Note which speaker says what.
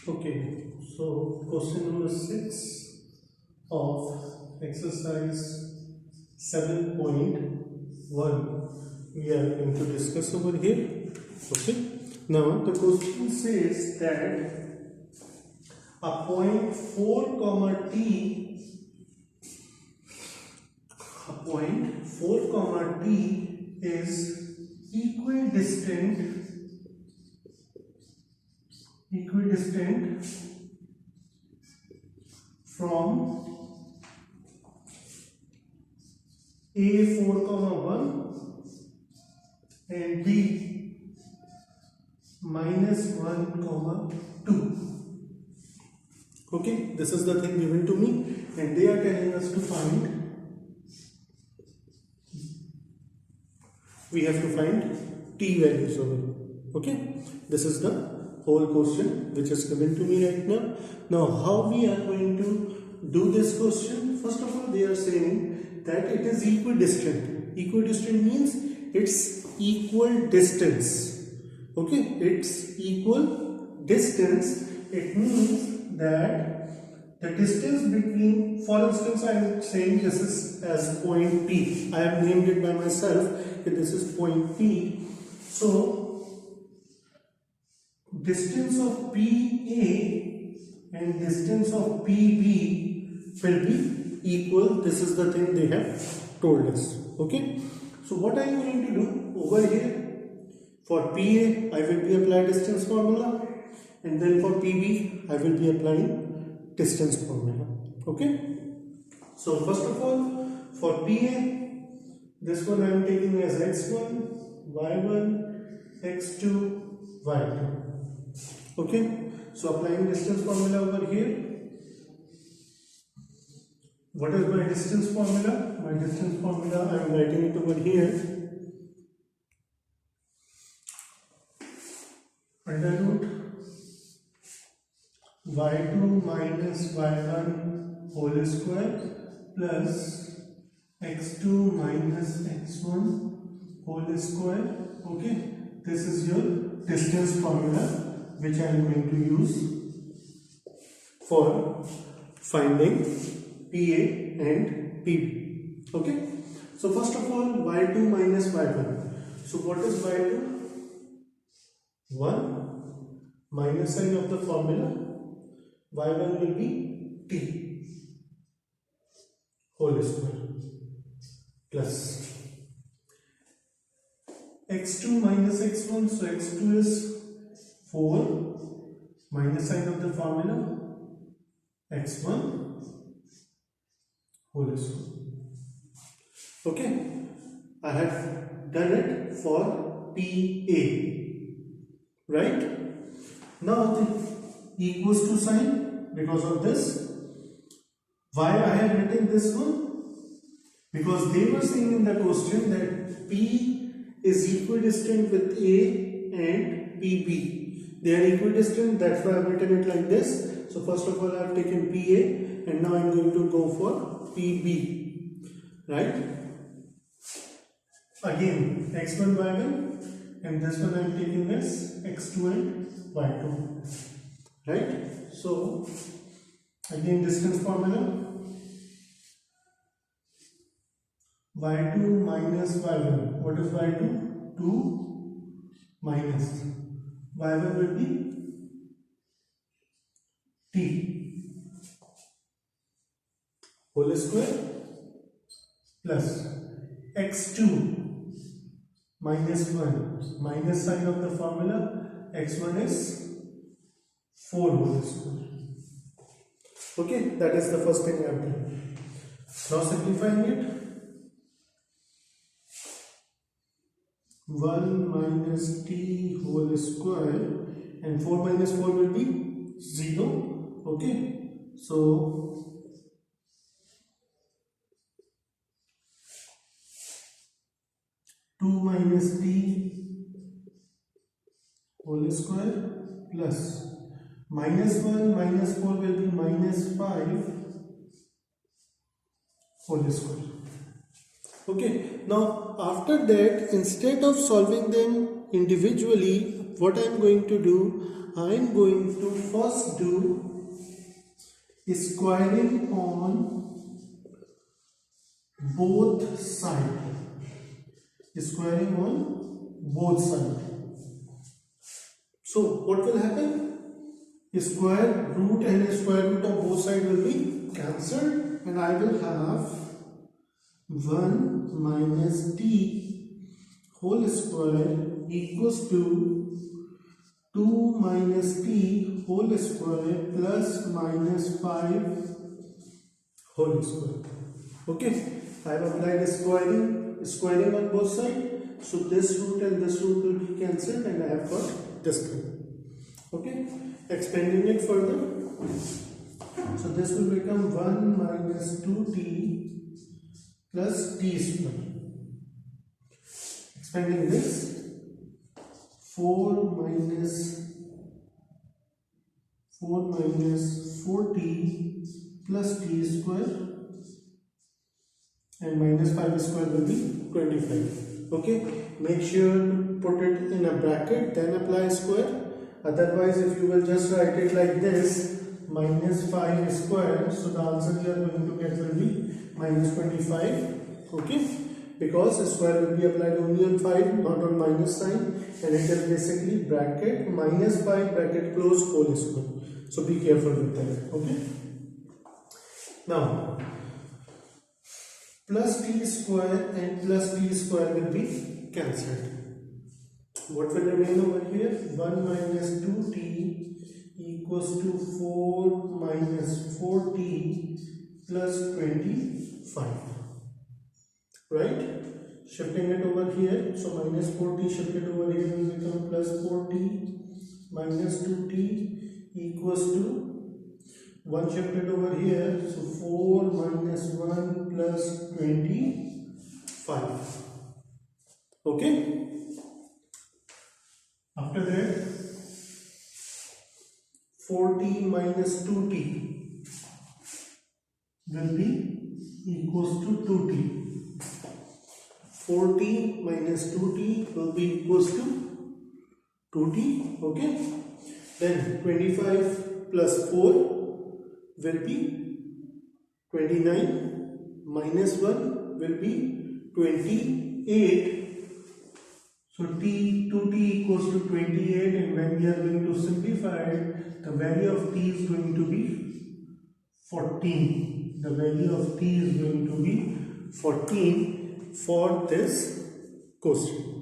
Speaker 1: Okay, so question number 6 of exercise 7.1 we are going to discuss over here. Okay, now the question says that a point 4 comma t, a point 4 comma t is equidistant from a4 comma 1 and b minus 1 comma 2. Okay, this is the thing given to me and they are telling us to find, we have to find t values over here. Okay, this is the whole question which is given to me right now. Now how we are going to do this question? First of all, they are saying that it is equidistant. Equidistant means it's equal distance. Okay, it's equal distance. It means that the distance between, for instance, I am saying this is as point P. I have named it by myself that this is point P. So distance of PA and distance of PB will be equal. This is the thing they have told us. Okay, so what I am going to do over here, for PA I will be applying distance formula, and then for PB I will be applying distance formula. Okay, so first of all, for PA, this one I am taking as x1, y1, x2, y2. Okay, so applying distance formula over here. What is my distance formula? My distance formula, I am writing it over here. Under root y2 minus y1 whole square plus x2 minus x1 whole square. Okay, this is your distance formula which I am going to use for finding PA and PB. Okay, so first of all, y2 minus y1. So what is y2? 1 minus sign of the formula, y1 will be t whole square plus x2 minus x1. So x2 is 4 minus sign of the formula, x1 whole square. Okay, I have done it for PA, right? Now the equals to sign, because of this. Why I have written this one? Because they were saying in the question that P is equidistant with A and PB. They are equidistant, that's why I have written it like this. So first of all I have taken PA and now I am going to go for PB, right? Again x1 y1 and this one I am taking as x2 and y2, right? So again distance formula, y2 minus y1. What is y2? 2 minus y1 will be t whole square plus x2 minus 1 minus sign of the formula, x1 is 4 whole square. Okay, that is the first thing I have done. Now simplifying it, 1 minus t whole square and 4 minus 4 will be 0. Okay, so 2 minus t whole square plus minus 1 minus 4 will be minus 5 whole square. Okay, now after that, instead of solving them individually, what I am going to do, I am going to first do squaring on both sides. Squaring on both sides. So what will happen? Square root and square root of both sides will be cancelled, and I will have 1 minus t whole square equals to 2 minus t whole square plus minus 5 whole square. Okay, I have applied squaring on both sides. So this root and this root will be cancelled, and I have got this thing. Okay, expanding it further. So this will become 1 minus 2t plus t square. Expanding this, 4 minus 4t plus t square, and minus 5 square will be 25. Okay, make sure to put it in a bracket, then apply square. Otherwise, if you will just write it like this, minus 5 square, so the answer you are going to get will be minus 25. Okay, because square will be applied only on 5, not on minus sign, and it is basically bracket minus 5 bracket close whole square. So be careful with that. Okay, now plus t square and plus t square will be cancelled. What will remain over here? 1 minus 2t equals to 4 minus 4t plus 25. Right? Shifting it over here. So minus 4t shifted over here will become plus 4t minus 2t equals to 1 shifted over here. So 4 minus 1 plus 25. Okay? After that, 4t minus 2t will be equals to 2t. 4t minus 2t will be equals to 2t. Okay. Then 25 plus 4 will be 29. Minus 1 will be 28. So 2t equals to 28, and when we are going to simplify it, the value of t is going to be 14. The value of t is going to be 14 for this question.